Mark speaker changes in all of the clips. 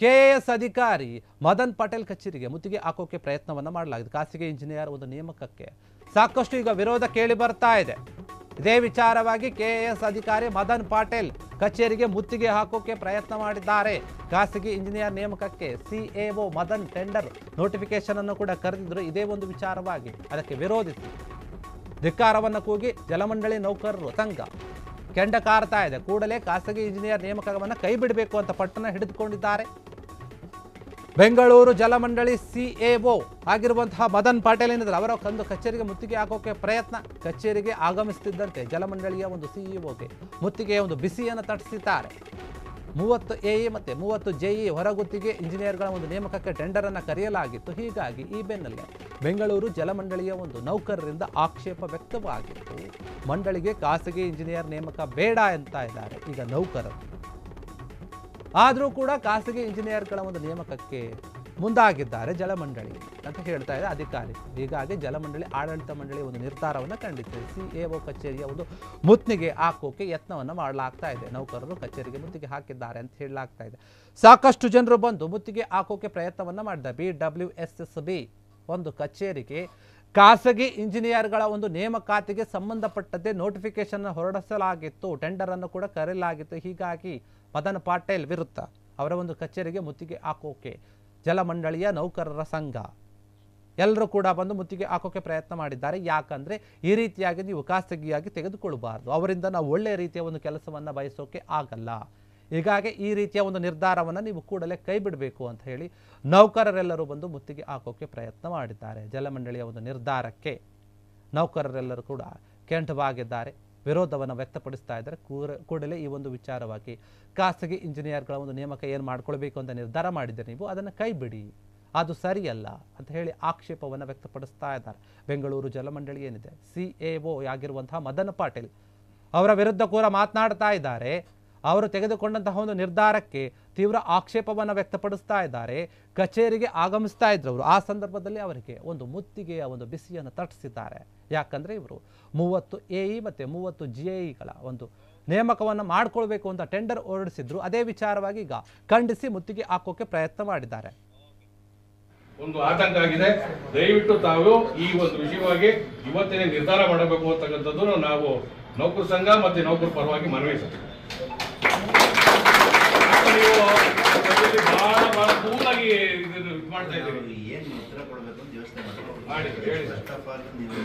Speaker 1: KAS ಅಧಿಕಾರಿ ಮದನ್ ಪಟೇಲ್ ಕಚೇರಿಗೆ ಮುತ್ತಿಗೆ ಹಾಕೋಕೆ ಪ್ರಯತ್ನವನ್ನ ಮಾಡಲಾಗಿದೆ. ಖಾಸಗಿ ಇಂಜಿನಿಯರ್ ಒಂದು ನೇಮಕಕ್ಕೆ ಸಾಕಷ್ಟು ಈಗ ವಿರೋಧ ಕೇಳಿ ಬರ್ತಾ ಇದೆ. ಇದೇ ವಿಚಾರವಾಗಿ ಕೆಎಎಸ್ ಅಧಿಕಾರಿ ಮದನ್ ಪಟೇಲ್ ಕಚೇರಿಗೆ ಮುತ್ತಿಗೆ ಹಾಕೋಕೆ ಪ್ರಯತ್ನ ಮಾಡಿದ್ದಾರೆ. ಖಾಸಗಿ ಇಂಜಿನಿಯರ್ ನೇಮಕಕ್ಕೆ ಸಿಎಒ ಮದನ್ ಟೆಂಡರ್ ನೋಟಿಫಿಕೇಶನ್ ಅನ್ನು ಕೂಡ ಕರೆದಿದ್ರು. ಇದೇ ಒಂದು ವಿಚಾರವಾಗಿ ಅದಕ್ಕೆ ವಿರೋಧಿಸಿ ಧಿಕ್ಕಾರವನ್ನು ಕೂಗಿ ಜಲಮಂಡಳಿ ನೌಕರರು ಸಂಘ ಕೆಂಡ ಕಾರ್ತಾ ಇದೆ. ಕೂಡಲೇ ಖಾಸಗಿ ಇಂಜಿನಿಯರ್ ನೇಮಕವನ್ನು ಕೈ ಬಿಡಬೇಕು ಅಂತ ಪಟ್ಟಣ ಹಿಡಿದುಕೊಂಡಿದ್ದಾರೆ. ಬೆಂಗಳೂರು ಜಲಮಂಡಳಿ ಸಿಎಒ ಆಗಿರುವಂತಹ ಮದನ್ ಪಟೇಲ್ ಏನಿದ್ದಾರೆ ಅವರ ಒಂದು ಕಚೇರಿಗೆ ಮುತ್ತಿಗೆ ಹಾಕೋಕೆ ಪ್ರಯತ್ನ. ಕಚೇರಿಗೆ ಆಗಮಿಸುತ್ತಿದ್ದಂತೆ ಜಲಮಂಡಳಿಯ ಒಂದು ಸಿಇಒಗೆ ಮುತ್ತಿಗೆಯ ಒಂದು ಬಿಸಿಯನ್ನು ತಟ್ಟಿಸಿದ್ದಾರೆ. 30 ಎಇ ಮತ್ತು 30 ಜೆಇ ಹೊರಗುತ್ತಿಗೆ ಇಂಜಿನಿಯರ್ಗಳ ಒಂದು ನೇಮಕಕ್ಕೆ ಟೆಂಡರ್ ಅನ್ನು ಕರೆಯಲಾಗಿತ್ತು. ಹೀಗಾಗಿ ಈ ಬೆನ್ನಲ್ಲೇ ಬೆಂಗಳೂರು ಜಲಮಂಡಳಿಯ ಒಂದು ನೌಕರರಿಂದ ಆಕ್ಷೇಪ ವ್ಯಕ್ತವಾಗಿತ್ತು. ಮಂಡಳಿಗೆ ಖಾಸಗಿ ಇಂಜಿನಿಯರ್ ನೇಮಕ ಬೇಡ ಅಂತ ಇದ್ದಾರೆ ಈಗ ನೌಕರರು. ಆದರೂ ಕೂಡ ಖಾಸಗಿ ಇಂಜಿನಿಯರ್ಗಳ ಒಂದು ನೇಮಕಕ್ಕೆ ಮುಂದಾಗಿದ್ದಾರೆ ಜಲಮಂಡಳಿ ಅಂತ ಹೇಳ್ತಾ ಇದೆ ಅಧಿಕಾರಿ. ಹೀಗಾಗಿ ಜಲಮಂಡಳಿ ಆಡಳಿತ ಮಂಡಳಿಯ ಒಂದು ನಿರ್ಧಾರವನ್ನು ಖಂಡಿಸಿದೆ. ಸಿಎಒ ಕಚೇರಿಯ ಒಂದು ಮುತ್ತಿಗೆ ಹಾಕೋಕೆ ಯತ್ನವನ್ನು ಮಾಡಲಾಗ್ತಾ ಇದೆ. ನೌಕರರು ಕಚೇರಿಗೆ ಮುತ್ತಿಗೆ ಹಾಕಿದ್ದಾರೆ ಅಂತ ಹೇಳಲಾಗ್ತಾ ಇದೆ. ಸಾಕಷ್ಟು ಜನರು ಬಂದು ಮುತ್ತಿಗೆ ಹಾಕೋಕೆ ಪ್ರಯತ್ನವನ್ನು ಮಾಡಿದ್ದಾರೆ. BWSSB ಒಂದು ಕಚೇರಿಗೆ ಖಾಸಗಿ ಇಂಜಿನಿಯರ್ಗಳ ಒಂದು ನೇಮಕಾತಿಗೆ ಸಂಬಂಧಪಟ್ಟಂತೆ ನೋಟಿಫಿಕೇಶನ್ ಹೊರಡಿಸಲಾಗಿತ್ತು. ಟೆಂಡರ್ ಅನ್ನು ಕೂಡ ಕರೆಯಲಾಗಿತ್ತು. ಹೀಗಾಗಿ ಮದನ್ ಪಟೇಲ್ ವಿರುದ್ಧ ಅವರ ಒಂದು ಕಚೇರಿಗೆ ಮುತ್ತಿಗೆ ಹಾಕೋಕೆ ಜಲಮಂಡಳಿಯ ನೌಕರರ ಸಂಘ ಎಲ್ಲರೂ ಕೂಡ ಬಂದು ಮುತ್ತಿಗೆ ಹಾಕೋಕೆ ಪ್ರಯತ್ನ ಮಾಡಿದ್ದಾರೆ. ಯಾಕಂದ್ರೆ ಈ ರೀತಿಯಾಗಿ ನೀವು ಖಾಸಗಿಯಾಗಿ ತೆಗೆದುಕೊಳ್ಳಬಾರ್ದು, ಅವರಿಂದ ನಾವು ಒಳ್ಳೆಯ ರೀತಿಯ ಒಂದು ಕೆಲಸವನ್ನು ಬಯಸೋಕೆ ಆಗಲ್ಲ. ಹೀಗಾಗಿ ಈ ರೀತಿಯ ಒಂದು ನಿರ್ಧಾರವನ್ನು ನೀವು ಕೂಡಲೇ ಕೈ ಬಿಡಬೇಕು ಅಂತ ಹೇಳಿ ನೌಕರರೆಲ್ಲರೂ ಬಂದು ಮುತ್ತಿಗೆ ಹಾಕೋಕೆ ಪ್ರಯತ್ನ ಮಾಡಿದ್ದಾರೆ. ಜಲಮಂಡಳಿಯ ಒಂದು ನಿರ್ಧಾರಕ್ಕೆ ನೌಕರರೆಲ್ಲರೂ ಕೂಡ ಕೆಂಟವಾಗಿದ್ದಾರೆ, ವಿರೋಧವನ್ನು ವ್ಯಕ್ತಪಡಿಸ್ತಾ ಇದ್ದಾರೆ. ಕೂಡಲೇ ಈ ಒಂದು ವಿಚಾರವಾಗಿ ಖಾಸಗಿ ಇಂಜಿನಿಯರ್ಗಳ ಒಂದು ನೇಮಕ ಏನು ಮಾಡ್ಕೊಳ್ಬೇಕು ಅಂತ ನಿರ್ಧಾರ ಮಾಡಿದರೆ ನೀವು ಅದನ್ನು ಕೈ ಬಿಡಿ, ಅದು ಸರಿಯಲ್ಲ ಅಂತ ಹೇಳಿ ಆಕ್ಷೇಪವನ್ನು ವ್ಯಕ್ತಪಡಿಸ್ತಾ ಇದ್ದಾರೆ. ಬೆಂಗಳೂರು ಜಲಮಂಡಳಿ ಏನಿದೆ ಸಿಎಒ ಆಗಿರುವಂತಹ ಮದನ್ ಪಟೇಲ್ ಅವರ ವಿರುದ್ಧ ಕೂಡ ಮಾತನಾಡ್ತಾ ಇದ್ದಾರೆ. ಅವರು ತೆಗೆದುಕೊಂಡಂತಹ ಒಂದು ನಿರ್ಧಾರಕ್ಕೆ ತೀವ್ರ ಆಕ್ಷೇಪವನ್ನು ವ್ಯಕ್ತಪಡಿಸ್ತಾ ಇದ್ದಾರೆ. ಕಚೇರಿಗೆ ಆಗಮಿಸ್ತಾ ಇದ್ರು ಅವರು. ಆ ಸಂದರ್ಭದಲ್ಲಿ ಅವರಿಗೆ ಒಂದು ಮುತ್ತಿಗೆಯ ಒಂದು ಬಿಸಿಯನ್ನು ತಟ್ಟಿಸಿದ್ದಾರೆ. ಯಾಕಂದ್ರೆ ಇವರು 30 ಎಇ ಮತ್ತು 30 ಜಿಎಇಗಳ ಒಂದು ನೇಮಕವನ್ನು ಮಾಡ್ಕೊಳ್ಬೇಕು ಅಂತ ಟೆಂಡರ್ ಹೊರಡಿಸಿದ್ರು. ಅದೇ ವಿಚಾರವಾಗಿ ಈಗ ಖಂಡಿಸಿ ಮುತ್ತಿಗೆ ಹಾಕೋಕೆ ಪ್ರಯತ್ನ ಮಾಡಿದ್ದಾರೆ.
Speaker 2: ಒಂದು ಆತಂಕ ಆಗಿದೆ. ದಯವಿಟ್ಟು ತಾವು ಈ ಒಂದು ವಿಷಯವಾಗಿ ಇವತ್ತಿನ ನಿರ್ಧಾರ ಮಾಡಬೇಕು ಅಂತಕ್ಕಂಥದ್ದು ನಾವು ನೌಕರ ಸಂಘ ಮತ್ತು ನೌಕರ ಪರವಾಗಿ ಮನವಿ ಬಹಳ ಕೂಲಾಗಿ ಮಾಡ್ತಾ ಇದ್ದೀವಿ.
Speaker 3: ಏನು ಉತ್ತರ ಕೊಡಬೇಕು ಅಂತ ಯೋಚನೆ ಮಾಡಿ ಹೇಳಿ. ಫಸ್ಟ್ ಆಫ್ ಆಲ್ ನೀವು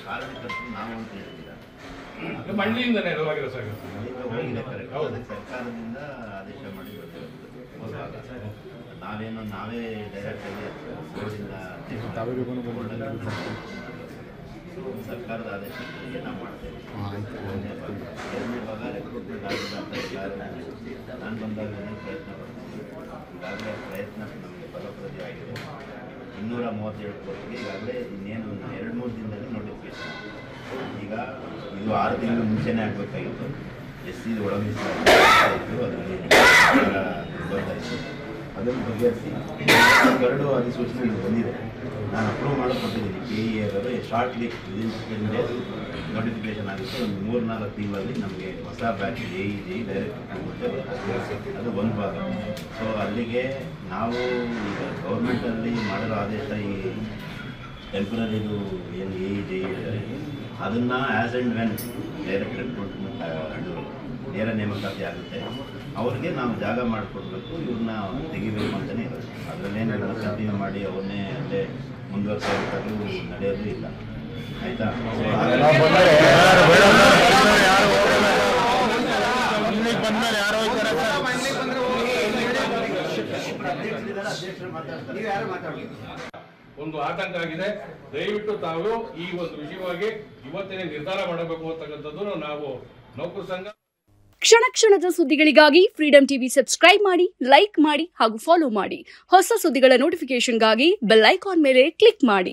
Speaker 3: ಕಾರ್ಮಿಕರು ನಾವು ಅಂತ ಹೇಳಿದ್ದೀರಾ,
Speaker 2: ಮಂಡ್ಲಿಯಿಂದನೇ ಹೋಗಿದೆ ಸರ್.
Speaker 3: ಹೋಗಿದೆ ಕರೆಕ್ಟ್. ಅದಕ್ಕೆ ಸರ್ಕಾರದಿಂದ ಆದೇಶ ಮಾಡಿ ನಾವೇ ಡೈರೆಕ್ಟ್ ಆಗಿ ಬೋರ್ಡಿಂದ ಸರ್ಕಾರದ ಆದೇಶಕ್ಕೆ ನಾವು ಮಾಡ್ತೇವೆ. ಎರಡನೇ ಭಾಗ ರೆಕ್ರೂಟ್ಮೆಂಟ್ ಆಗಿದೆ ಅಂತ ನಾನು ಬಂದಾಗ ಪ್ರಯತ್ನ ಪಡ್ತೀನಿ. ಈಗಾಗಲೇ ಪ್ರಯತ್ನ ನಮಗೆ ಫಲಪ್ರದಿ ಆಗಿದೆ. 237 ಕೋಟಿಗೆ ಈಗಾಗಲೇ ಇನ್ನೇನು 2-3 ದಿನದಲ್ಲಿ ನೋಟಿಫಿಕೇಶನ್. ಈಗ ಇದು 6 ತಿಂಗಳು ಮುಂಚೆನೇ ಆಗಬೇಕಾಗಿತ್ತು. SC ಒಳಮೀಸಲಾಗಿತ್ತು, ಅದರಲ್ಲಿ ನಿರ್ಬಂಧ ಅದನ್ನು ಬಗೆಹರಿಸಿ 2 ಅಧಿಸೂಚನೆ ಬಂದಿದೆ. ನಾನು ಅಪ್ರೂವ್ ಮಾಡಿಕೊಟ್ಟಿದ್ದೀನಿ. KE ಅವರು ಶಾರ್ಟ್ಲಿ ವಿದಿನ್ 15 ಡೇಸ್ ನೋಟಿಫಿಕೇಶನ್ ಆಗುತ್ತೆ. ಒಂದು 3-4 ತಿಂಗಳಲ್ಲಿ ನಮಗೆ ಹೊಸ ಬ್ಯಾಚ್ JE ಡೈರೆಕ್ಟ್ ಅದು ಒಂದು ಭಾಗ. ಸೊ ಅಲ್ಲಿಗೆ ನಾವು ಈಗ ಗೌರ್ಮೆಂಟಲ್ಲಿ ಮಾಡಿರೋ ಆದೇಶ ಈ ಟೆಂಪ್ರರಿದು ಏನು JE ಅದನ್ನು as and when direct recruitment ನೇರ ನೇಮಕಾತಿ ಆಗುತ್ತೆ. ಅವ್ರಿಗೆ ನಾವು ಜಾಗ ಮಾಡಿಕೊಡ್ಬೇಕು, ಇವ್ರನ್ನ ತೆಗಿಬೇಕು ಅಂತಲೇ ಇರೋದು. ಅದರಲ್ಲೇನು ಕಂಟಿನ್ಯೂ ಮಾಡಿ ಅವ್ರನ್ನೇ ಅಲ್ಲೇ ಮುಂದುವರ್ಸೋದು ನಡೆಯೋದು ಇಲ್ಲ. ಆಯಿತಾ?
Speaker 2: ಒಂದು ಆತಂಕ ಆಗಿದೆ. ದಯವಿಟ್ಟು ತಾವು ಈ ಒಂದು ವಿಷಯವಾಗಿ ಇವತ್ತಿನ ನಿರ್ಧಾರ ಮಾಡಬೇಕು ಅಂತಕ್ಕಂಥದ್ದು ನಾವು ನೌಕರ ಸಂಘ.
Speaker 4: ಕ್ಷಣ ಕ್ಷಣದ ಸುದ್ದಿಗಳಿಗಾಗಿ ಫ್ರೀಡಂ ಟಿವಿ ಸಬ್ಸ್ಕ್ರೈಬ್ ಮಾಡಿ, ಲೈಕ್ ಮಾಡಿ ಹಾಗೂ ಫಾಲೋ ಮಾಡಿ. ಹೊಸ ಸುದ್ದಿಗಳ ನೋಟಿಫಿಕೇಶನ್ಗಾಗಿ ಬೆಲ್ ಐಕಾನ್ ಮೇಲೆ ಕ್ಲಿಕ್ ಮಾಡಿ.